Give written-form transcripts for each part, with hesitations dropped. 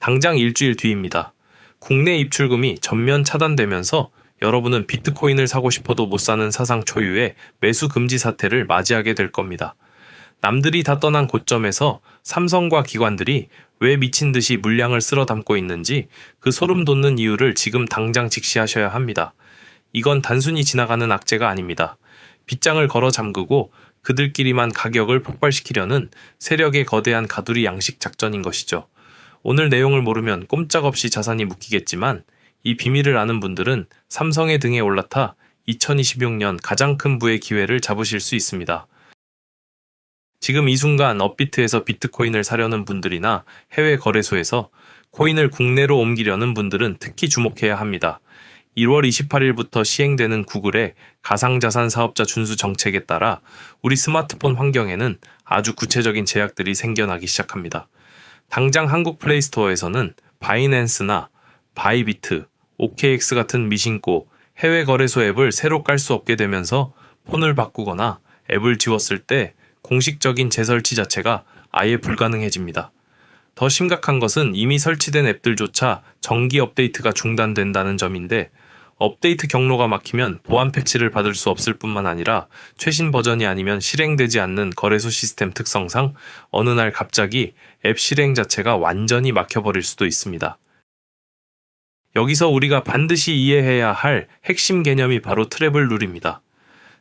당장 일주일 뒤입니다. 국내 입출금이 전면 차단되면서 여러분은 비트코인을 사고 싶어도 못 사는 사상 초유의 매수 금지 사태를 맞이하게 될 겁니다. 남들이 다 떠난 고점에서 삼성과 기관들이 왜 미친 듯이 물량을 쓸어 담고 있는지 그 소름 돋는 이유를 지금 당장 직시하셔야 합니다. 이건 단순히 지나가는 악재가 아닙니다. 빗장을 걸어 잠그고 그들끼리만 가격을 폭발시키려는 세력의 거대한 가두리 양식 작전인 것이죠. 오늘 내용을 모르면 꼼짝없이 자산이 묶이겠지만 이 비밀을 아는 분들은 삼성의 등에 올라타 2026년 가장 큰 부의 기회를 잡으실 수 있습니다. 지금 이 순간 업비트에서 비트코인을 사려는 분들이나 해외 거래소에서 코인을 국내로 옮기려는 분들은 특히 주목해야 합니다. 1월 28일부터 시행되는 구글의 가상자산 사업자 준수 정책에 따라 우리 스마트폰 환경에는 아주 구체적인 제약들이 생겨나기 시작합니다. 당장 한국 플레이스토어에서는 바이낸스나 바이비트, OKX 같은 미신고 해외 거래소 앱을 새로 깔 수 없게 되면서 폰을 바꾸거나 앱을 지웠을 때 공식적인 재설치 자체가 아예 불가능해집니다. 더 심각한 것은 이미 설치된 앱들조차 정기 업데이트가 중단된다는 점인데 업데이트 경로가 막히면 보안 패치를 받을 수 없을 뿐만 아니라 최신 버전이 아니면 실행되지 않는 거래소 시스템 특성상 어느 날 갑자기 앱 실행 자체가 완전히 막혀버릴 수도 있습니다. 여기서 우리가 반드시 이해해야 할 핵심 개념이 바로 트래블 룰입니다.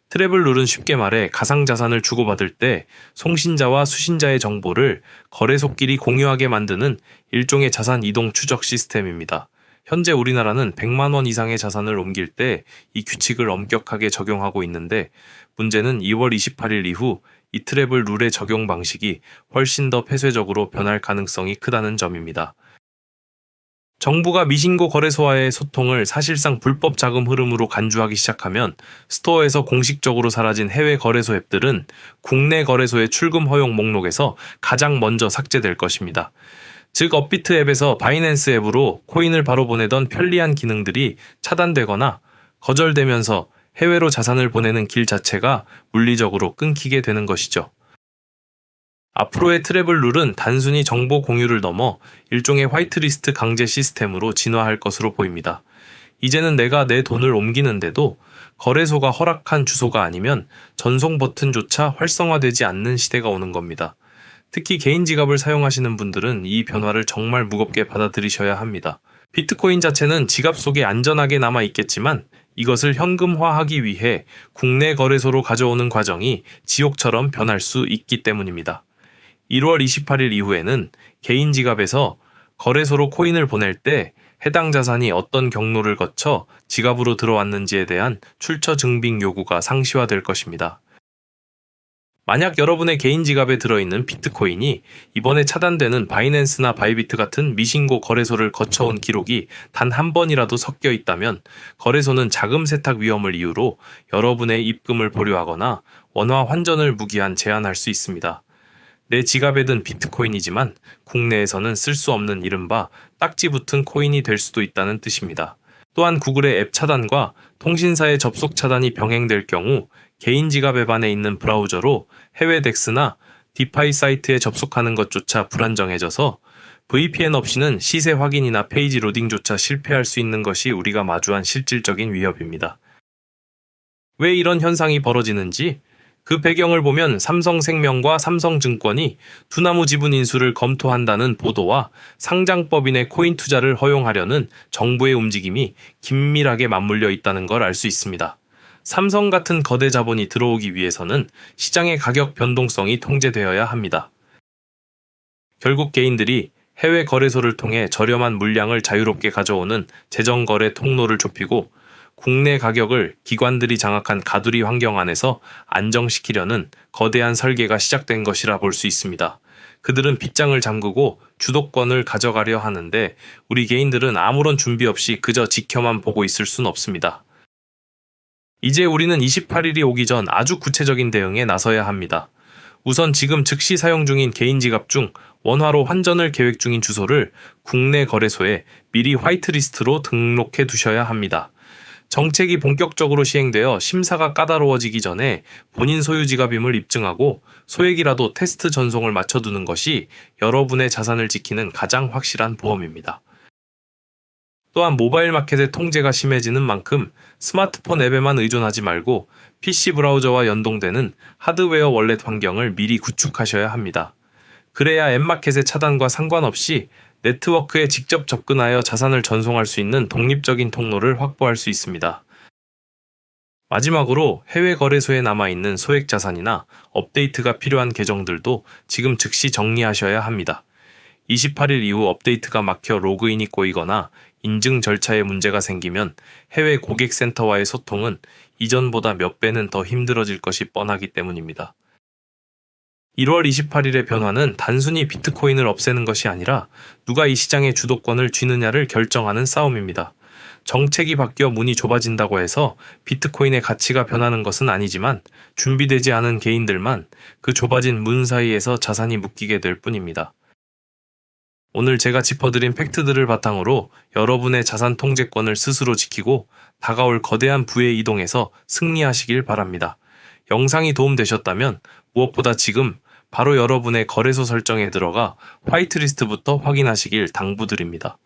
트래블 룰은 쉽게 말해 가상자산을 주고받을 때 송신자와 수신자의 정보를 거래소끼리 공유하게 만드는 일종의 자산 이동 추적 시스템입니다. 현재 우리나라는 100만 원 이상의 자산을 옮길 때 이 규칙을 엄격하게 적용하고 있는데 문제는 2월 28일 이후 이 트래블 룰의 적용 방식이 훨씬 더 폐쇄적으로 변할 가능성이 크다는 점입니다. 정부가 미신고 거래소와의 소통을 사실상 불법 자금 흐름으로 간주하기 시작하면 스토어에서 공식적으로 사라진 해외 거래소 앱들은 국내 거래소의 출금 허용 목록에서 가장 먼저 삭제될 것입니다. 즉 업비트 앱에서 바이낸스 앱으로 코인을 바로 보내던 편리한 기능들이 차단되거나 거절되면서 해외로 자산을 보내는 길 자체가 물리적으로 끊기게 되는 것이죠. 앞으로의 트래블 룰은 단순히 정보 공유를 넘어 일종의 화이트리스트 강제 시스템으로 진화할 것으로 보입니다. 이제는 내가 내 돈을 옮기는데도 거래소가 허락한 주소가 아니면 전송 버튼조차 활성화되지 않는 시대가 오는 겁니다. 특히 개인 지갑을 사용하시는 분들은 이 변화를 정말 무겁게 받아들이셔야 합니다. 비트코인 자체는 지갑 속에 안전하게 남아 있겠지만 이것을 현금화하기 위해 국내 거래소로 가져오는 과정이 지옥처럼 변할 수 있기 때문입니다. 1월 28일 이후에는 개인 지갑에서 거래소로 코인을 보낼 때 해당 자산이 어떤 경로를 거쳐 지갑으로 들어왔는지에 대한 출처 증빙 요구가 상시화될 것입니다. 만약 여러분의 개인 지갑에 들어있는 비트코인이 이번에 차단되는 바이낸스나 바이비트 같은 미신고 거래소를 거쳐온 기록이 단 한 번이라도 섞여 있다면 거래소는 자금 세탁 위험을 이유로 여러분의 입금을 보류하거나 원화 환전을 무기한 제한할 수 있습니다. 내 지갑에 든 비트코인이지만 국내에서는 쓸 수 없는 이른바 딱지 붙은 코인이 될 수도 있다는 뜻입니다. 또한 구글의 앱 차단과 통신사의 접속 차단이 병행될 경우 개인 지갑 앱 안에 있는 브라우저로 해외 덱스나 디파이 사이트에 접속하는 것조차 불안정해져서 VPN 없이는 시세 확인이나 페이지 로딩조차 실패할 수 있는 것이 우리가 마주한 실질적인 위협입니다. 왜 이런 현상이 벌어지는지 그 배경을 보면 삼성생명과 삼성증권이 두나무 지분 인수를 검토한다는 보도와 상장법인의 코인 투자를 허용하려는 정부의 움직임이 긴밀하게 맞물려 있다는 걸 알 수 있습니다. 삼성 같은 거대 자본이 들어오기 위해서는 시장의 가격 변동성이 통제되어야 합니다. 결국 개인들이 해외 거래소를 통해 저렴한 물량을 자유롭게 가져오는 재정거래 통로를 좁히고 국내 가격을 기관들이 장악한 가두리 환경 안에서 안정시키려는 거대한 설계가 시작된 것이라 볼 수 있습니다. 그들은 빗장을 잠그고 주도권을 가져가려 하는데 우리 개인들은 아무런 준비 없이 그저 지켜만 보고 있을 순 없습니다. 이제 우리는 28일이 오기 전 아주 구체적인 대응에 나서야 합니다. 우선 지금 즉시 사용 중인 개인 지갑 중 원화로 환전을 계획 중인 주소를 국내 거래소에 미리 화이트리스트로 등록해 두셔야 합니다. 정책이 본격적으로 시행되어 심사가 까다로워지기 전에 본인 소유 지갑임을 입증하고 소액이라도 테스트 전송을 맞춰두는 것이 여러분의 자산을 지키는 가장 확실한 보험입니다. 또한 모바일 마켓의 통제가 심해지는 만큼 스마트폰 앱에만 의존하지 말고 PC 브라우저와 연동되는 하드웨어 월렛 환경을 미리 구축하셔야 합니다. 그래야 앱마켓의 차단과 상관없이 네트워크에 직접 접근하여 자산을 전송할 수 있는 독립적인 통로를 확보할 수 있습니다. 마지막으로 해외 거래소에 남아있는 소액 자산이나 업데이트가 필요한 계정들도 지금 즉시 정리하셔야 합니다. 28일 이후 업데이트가 막혀 로그인이 꼬이거나 인증 절차에 문제가 생기면 해외 고객센터와의 소통은 이전보다 몇 배는 더 힘들어질 것이 뻔하기 때문입니다. 1월 28일의 변화는 단순히 비트코인을 없애는 것이 아니라 누가 이 시장의 주도권을 쥐느냐를 결정하는 싸움입니다. 정책이 바뀌어 문이 좁아진다고 해서 비트코인의 가치가 변하는 것은 아니지만 준비되지 않은 개인들만 그 좁아진 문 사이에서 자산이 묶이게 될 뿐입니다. 오늘 제가 짚어드린 팩트들을 바탕으로 여러분의 자산 통제권을 스스로 지키고 다가올 거대한 부의 이동에서 승리하시길 바랍니다. 영상이 도움되셨다면 무엇보다 지금 바로 여러분의 거래소 설정에 들어가 화이트리스트부터 확인하시길 당부드립니다.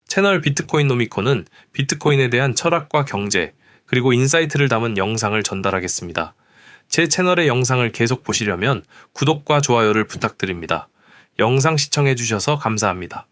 채널 비트코인 노미코는 비트코인에 대한 철학과 경제, 그리고 인사이트를 담은 영상을 전달하겠습니다. 제 채널의 영상을 계속 보시려면 구독과 좋아요를 부탁드립니다. 영상 시청해주셔서 감사합니다.